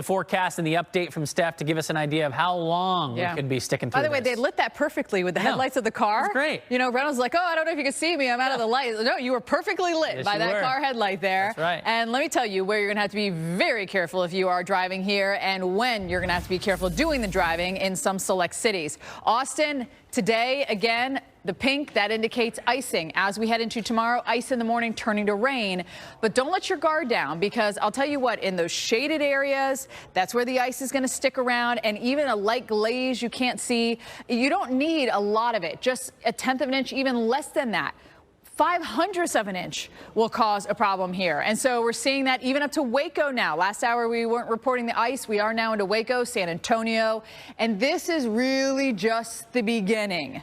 The forecast and the update from Steph to give us an idea of how long we could be sticking through By the way, this. they lit that perfectly with the headlights of the car. That's great. You know, Reynolds like, oh, I don't know if you can see me. I'm out of the light. No, you were perfectly lit by that car headlight there. That's right. And let me tell you where you're going to have to be very careful if you are driving here and when you're going to have to be careful doing the driving in some select cities. Austin, today, again, the pink, that indicates icing. As we head into tomorrow, ice in the morning turning to rain. But don't let your guard down, because I'll tell you what, in those shaded areas, that's where the ice is going to stick around. And even a light glaze you can't see, you don't need a lot of it. Just a tenth of an inch, even less than that. 0.05 of an inch will cause a problem here. And so we're seeing that even up to Waco now. Last hour we weren't reporting the ice. We are now into Waco, San Antonio. And this is really just the beginning.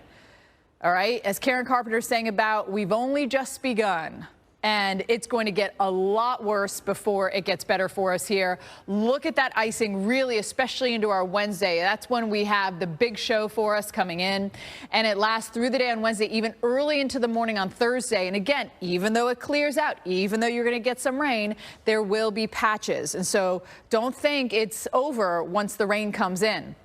All right, as Karen Carpenter's saying about, we've only just begun. And it's going to get a lot worse before it gets better for us here. Look at that icing, really, especially into our Wednesday. That's when we have the big show for us coming in. And it lasts through the day on Wednesday, even early into the morning on Thursday. And again, even though it clears out, even though you're going to get some rain, there will be patches. And so don't think it's over once the rain comes in.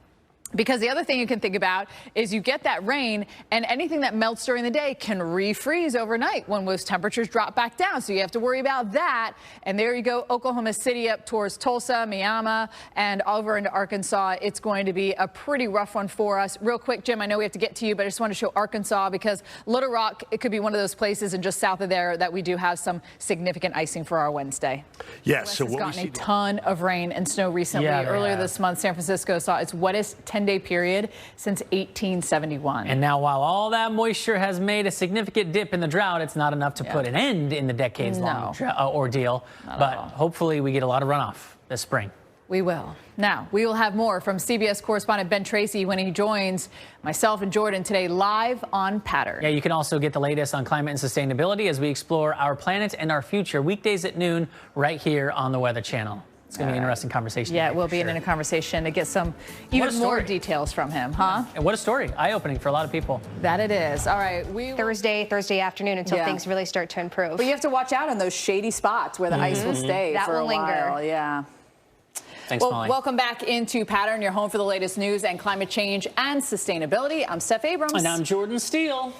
Because the other thing you can think about is you get that rain, and anything that melts during the day can refreeze overnight when those temperatures drop back down. So you have to worry about that. And there you go, Oklahoma City up towards Tulsa, Miami, and over into Arkansas. It's going to be a pretty rough one for us. Real quick, Jim, I know we have to get to you, but I just want to show Arkansas, because Little Rock, it could be one of those places, and just south of there, that we do have some significant icing for our Wednesday. Yes. So what we've gotten a ton of rain and snow recently. Earlier this month, San Francisco saw its wettest 10-day period since 1871. And now, while all that moisture has made a significant dip in the drought, it's not enough to put an end in the decades-long ordeal. But hopefully we get a lot of runoff this spring. We will. Now, we will have more from CBS correspondent Ben Tracy when he joins myself and Jordan today live on Pattern. Yeah, you can also get the latest on climate and sustainability as we explore our planet and our future weekdays at noon right here on the Weather Channel. It's going to be an interesting conversation. Yeah, it will be in a conversation to get some even more details from him, huh? And what a story. Eye-opening for a lot of people. That it is. All right. Thursday afternoon until things really start to improve. But you have to watch out in those shady spots where the ice will stay for a while. Yeah. Thanks, Molly. Welcome back into Pattern, your home for the latest news and climate change and sustainability. I'm Steph Abrams. And I'm Jordan Steele.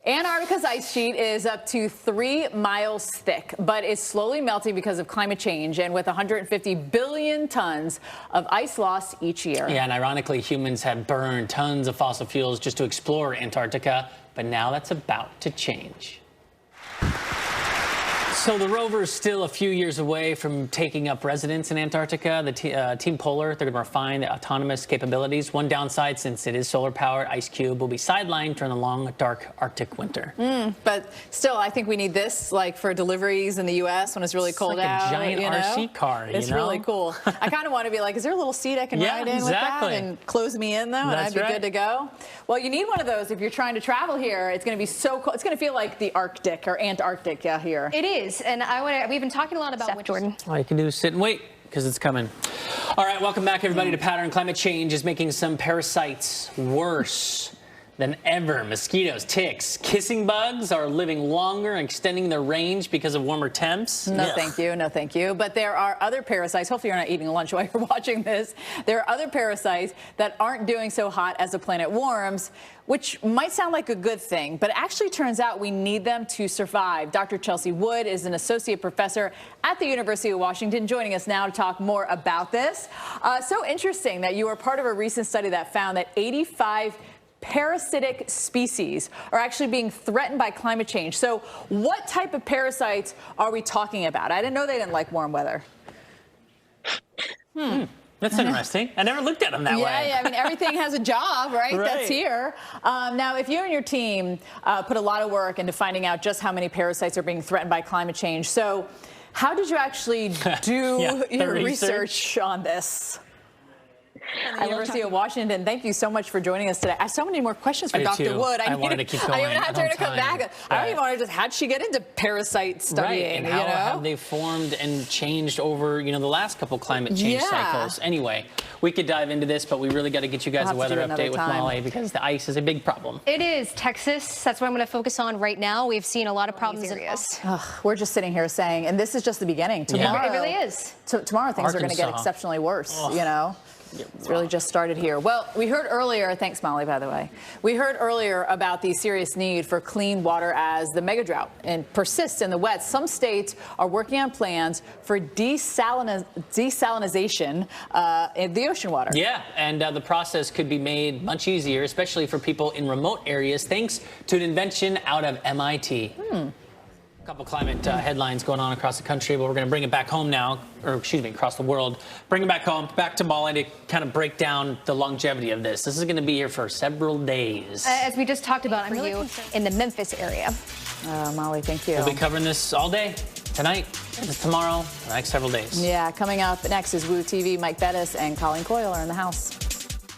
Antarctica's ice sheet is up to 3 miles thick, but is slowly melting because of climate change, and with 150 billion tons of ice lost each year. Yeah, and ironically, humans have burned tons of fossil fuels just to explore Antarctica, but now that's about to change. So the rover is still a few years away from taking up residence in Antarctica. The Team Polar, they're going to refine the autonomous capabilities. One downside, since it is solar-powered, IceCube will be sidelined during the long, dark Arctic winter. But still, I think we need this, like, for deliveries in the U.S. when it's really cold out. It's like a giant RC car, It's really cool. I kind of want to be like, is there a little seat I can ride in with that and close me in, though, and I'd be good to go? Well, you need one of those if you're trying to travel here. It's going to be so cold. It's going to feel like the Arctic or Antarctic here. It is. And we've been talking a lot about Jordan. All you can do is sit and wait, because it's coming. All right, welcome back, everybody, to Pattern. Climate change is making some parasites worse than ever. Mosquitoes, ticks, kissing bugs are living longer and extending their range because of warmer temps. No, thank you. No, thank you. But there are other parasites. Hopefully you're not eating lunch while you're watching this. There are other parasites that aren't doing so hot as the planet warms, which might sound like a good thing, but it actually turns out we need them to survive. Dr. Chelsea Wood is an associate professor at the University of Washington, joining us now to talk more about this. So interesting that you were part of a recent study that found that 85 parasitic species are actually being threatened by climate change. So what type of parasites are we talking about? I didn't know they didn't like warm weather. That's interesting. I never looked at them that way. Yeah, I mean, everything has a job, right? That's here. Now, if you and your team put a lot of work into finding out just how many parasites are being threatened by climate change, so how did you actually do your research on this? At the University of Washington. Thank you so much for joining us today. I have so many more questions for Dr. Wood. I wanted to keep going. I even had her to come back. Right. I don't even want to just, how'd she get into parasite studying? Right, and how have they formed and changed over, the last couple climate change cycles? Anyway, we could dive into this, but we really got to get you guys a weather update with Molly because the ice is a big problem. It is. Texas, that's what I'm going to focus on right now. We've seen a lot of problems in areas. We're just sitting here saying, and this is just the beginning. Tomorrow, it really is. Tomorrow things are going to get exceptionally worse, It's really just started here. Well, we heard earlier, thanks Molly, by the way, we heard earlier about the serious need for clean water as the mega drought and persists in the West. Some states are working on plans for desalinization in the ocean water. Yeah, and the process could be made much easier, especially for people in remote areas, thanks to an invention out of MIT. A couple climate headlines going on across the country, but we're going to bring it back home now, or excuse me, across the world. Bring it back home, back to Molly to kind of break down the longevity of this. This is going to be here for several days. As we just talked about, I'm really in the Memphis area. Molly, thank you. We'll be covering this all day, tonight, tomorrow, the next several days. Yeah, coming up next is Woo TV. Mike Bettis and Colleen Coyle are in the house.